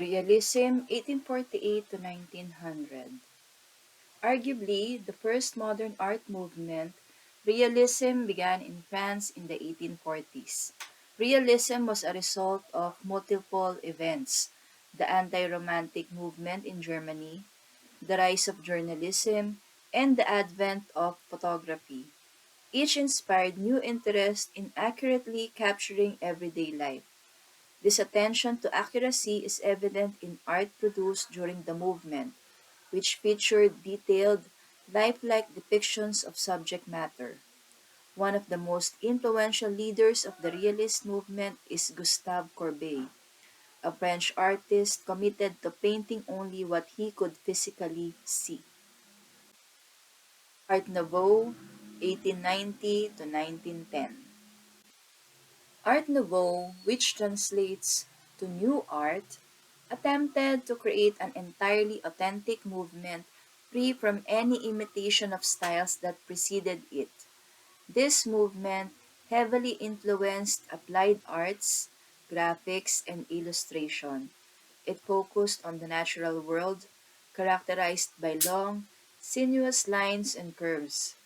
Realism, 1848 to 1900. Arguably the first modern art movement, Realism began in France in the 1840s. Realism was a result of multiple events: the anti-romantic movement in Germany, the rise of journalism, and the advent of photography. Each inspired new interest in accurately capturing everyday life. This attention to accuracy is evident in art produced during the movement, which featured detailed, lifelike depictions of subject matter. One of the most influential leaders of the Realist movement is Gustave Courbet, a French artist committed to painting only what he could physically see. Art Nouveau, 1890 to 1910. Art Nouveau, which translates to New Art, attempted to create an entirely authentic movement free from any imitation of styles that preceded it. This movement heavily influenced applied arts, graphics, and illustration. It focused on the natural world, characterized by long, sinuous lines and curves.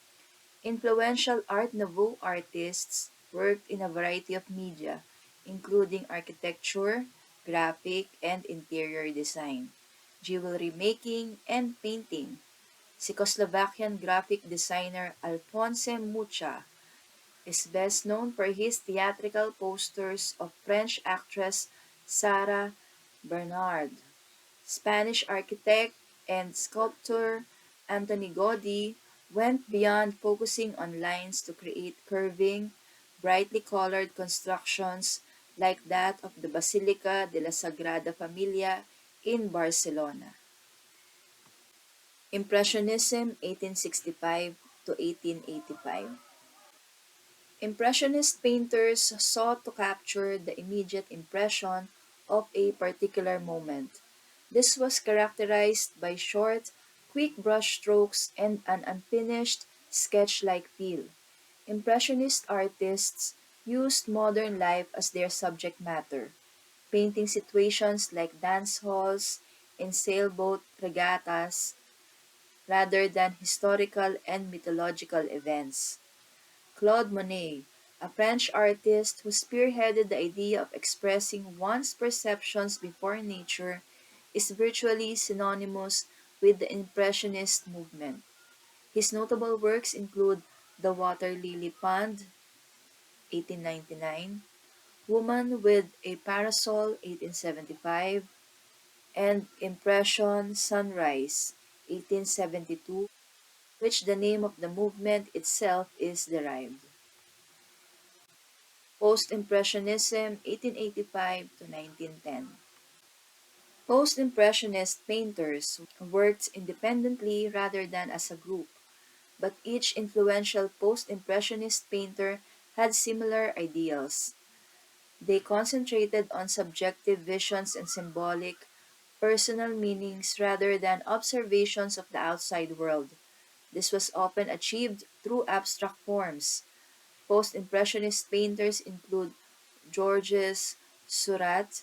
Influential Art Nouveau artists worked in a variety of media, including architecture, graphic and interior design, jewelry making, and painting. Czechoslovakian graphic designer Alphonse Mucha is best known for his theatrical posters of French actress Sarah Bernard. Spanish architect and sculptor Antoni Gaudí went beyond focusing on lines to create curving, brightly colored constructions like that of the Basilica de la Sagrada Familia in Barcelona. Impressionism, 1865 to 1885. Impressionist painters sought to capture the immediate impression of a particular moment. This was characterized by short, quick brush strokes and an unfinished, sketch-like feel. Impressionist artists used modern life as their subject matter, painting situations like dance halls and sailboat regattas rather than historical and mythological events. Claude Monet, a French artist who spearheaded the idea of expressing one's perceptions before nature, is virtually synonymous with the Impressionist movement. His notable works include The Water Lily Pond, 1899, Woman with a Parasol, 1875, and Impression Sunrise, 1872, which the name of the movement itself is derived. Post-Impressionism, 1885 to 1910. Post-Impressionist painters worked independently rather than as a group, but each influential Post-Impressionist painter had similar ideals. They concentrated on subjective visions and symbolic, personal meanings rather than observations of the outside world. This was often achieved through abstract forms. Post-Impressionist painters include Georges Seurat,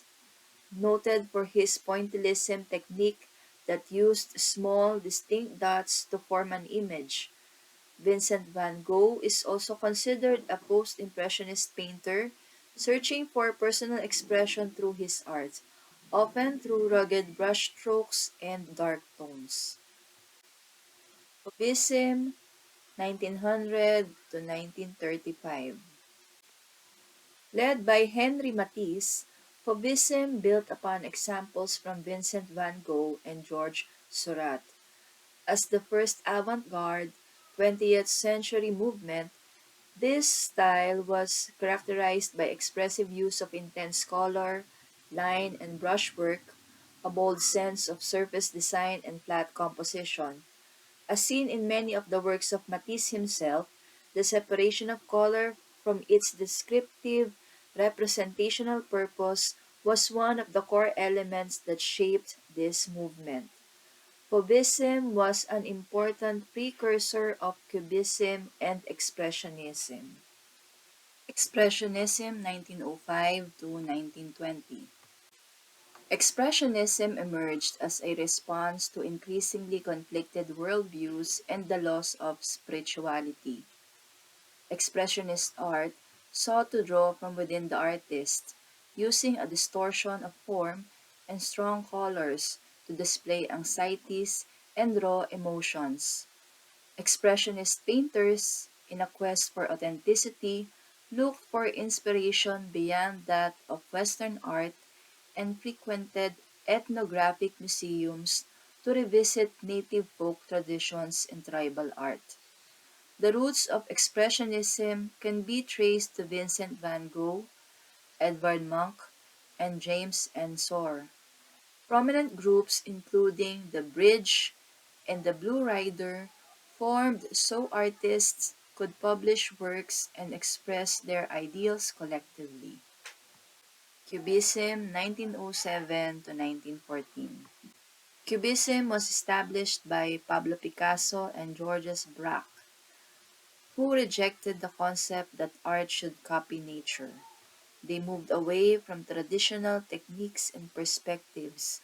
noted for his pointillism technique that used small, distinct dots to form an image. Vincent van Gogh is also considered a post-impressionist painter, searching for personal expression through his art, often through rugged brushstrokes and dark tones. Cubism, 1900 to 1935. Led by Henri Matisse, Fauvism built upon examples from Vincent van Gogh and Georges Seurat. As the first avant-garde 20th century movement, this style was characterized by expressive use of intense color, line and brushwork, a bold sense of surface design and flat composition. As seen in many of the works of Matisse himself, the separation of color from its descriptive representational purpose was one of the core elements that shaped this movement. Fauvism was an important precursor of Cubism and Expressionism. Expressionism, 1905 to 1920. Expressionism emerged as a response to increasingly conflicted worldviews and the loss of spirituality. Expressionist art sought to draw from within the artist, using a distortion of form and strong colors to display anxieties and raw emotions. Expressionist painters, in a quest for authenticity, looked for inspiration beyond that of Western art and frequented ethnographic museums to revisit native folk traditions and tribal art. The roots of Expressionism can be traced to Vincent van Gogh, Edvard Munch, and James Ensor. Prominent groups including the Bridge and the Blue Rider formed so artists could publish works and express their ideals collectively. Cubism 1907 to 1914. Cubism was established by Pablo Picasso and Georges Braque, who rejected the concept that art should copy nature. They moved away from traditional techniques and perspectives.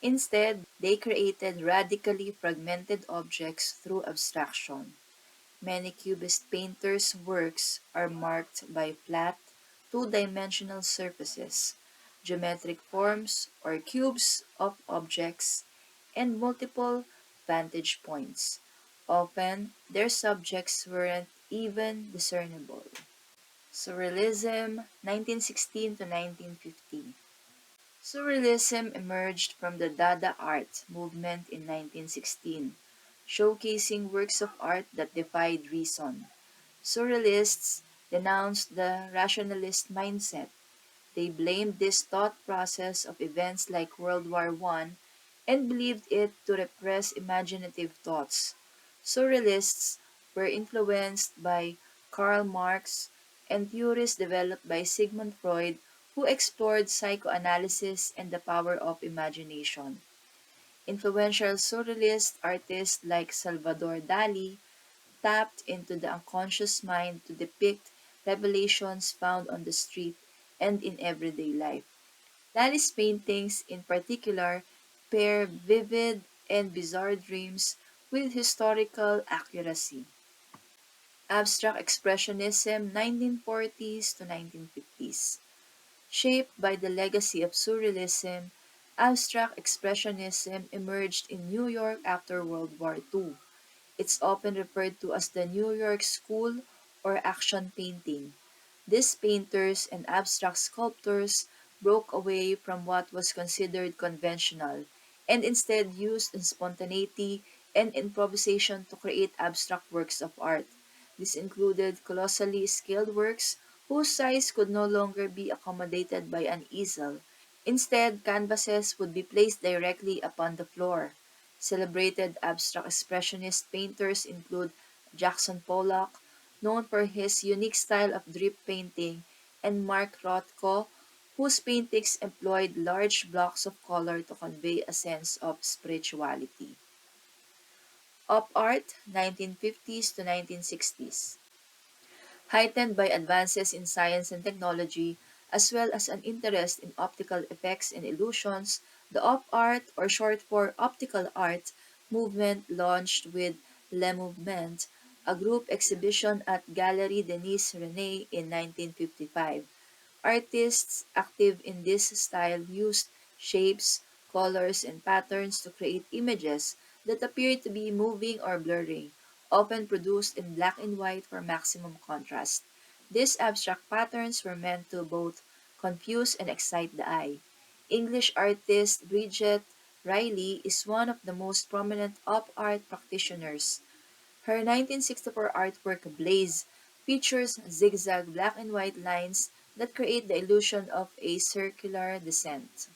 Instead, they created radically fragmented objects through abstraction. Many Cubist painters' works are marked by flat, two-dimensional surfaces, geometric forms or cubes of objects, and multiple vantage points. Often, their subjects weren't even discernible. Surrealism, 1916 to 1950. Surrealism emerged from the Dada art movement in 1916, showcasing works of art that defied reason. Surrealists denounced the rationalist mindset. They blamed this thought process of events like World War I and believed it to repress imaginative thoughts. Surrealists were influenced by Karl Marx and theories developed by Sigmund Freud, who explored psychoanalysis and the power of imagination. Influential surrealist artists like Salvador Dali tapped into the unconscious mind to depict revelations found on the street and in everyday life. Dali's paintings, in particular, pair vivid and bizarre dreams with historical accuracy. Abstract Expressionism 1940s to 1950s. Shaped by the legacy of Surrealism, Abstract Expressionism emerged in New York after World War II. It's often referred to as the New York School or action painting. These painters and abstract sculptors broke away from what was considered conventional and instead used spontaneity and improvisation to create abstract works of art. This included colossally scaled works whose size could no longer be accommodated by an easel. Instead, canvases would be placed directly upon the floor. Celebrated abstract expressionist painters include Jackson Pollock, known for his unique style of drip painting, and Mark Rothko, whose paintings employed large blocks of color to convey a sense of spirituality. Op art, 1950s to 1960s. Heightened by advances in science and technology, as well as an interest in optical effects and illusions, the op art, or short for optical art, movement launched with Le Mouvement, a group exhibition at Galerie Denis Rene in 1955. Artists active in this style used shapes, colors, and patterns to create images that appear to be moving or blurring, often produced in black and white for maximum contrast. These abstract patterns were meant to both confuse and excite the eye. English artist Bridget Riley is one of the most prominent op art practitioners. Her 1964 artwork Blaze features zigzag black and white lines that create the illusion of a circular descent.